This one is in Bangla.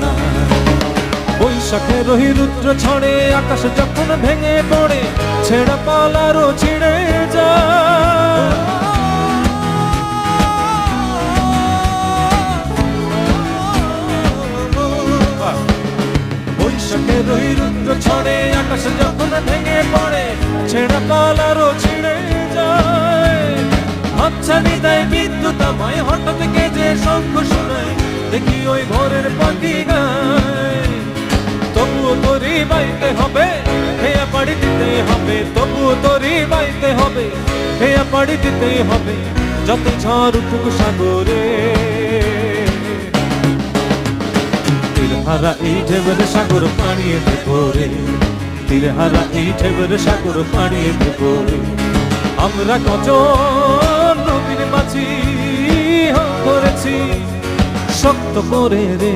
না। বৈশাখের ওই রুদ্র ছড়ে আকাশ যখন ভেঙে পড়ে, ছেঁড়া পালারও ছিঁড়ে যায়। বৈশাখের ওই রুদ্র ছড়ে আকাশ যখন ভেঙে পড়ে, ছেঁড়া পালারও ছিঁড়ে যায়। হাতছানি দেয় বিদ্যুৎ আমায়, হঠাৎ গেজে শঙ্খ শোনায়, দেখি ওই ভোরের পাখি গায়। তবুও তোরই বাইতে হবে, হেয়া পাড়ি দিতে হবে, তবুও তোরই বাইতে হবে, হেয়া পাড়ি দিতে হবে, যত ঝড় উঠুক সাগরে। তীরহারা এই ঢেউয়ের সাগর পাড়িয়ে দেবো রে, তীরহারা এই ঢেউয়ের সাগর পাড়িয়ে দেবো রে। আমরা কজন নদীর মাঝি ধরেছি শক্ত করে রে।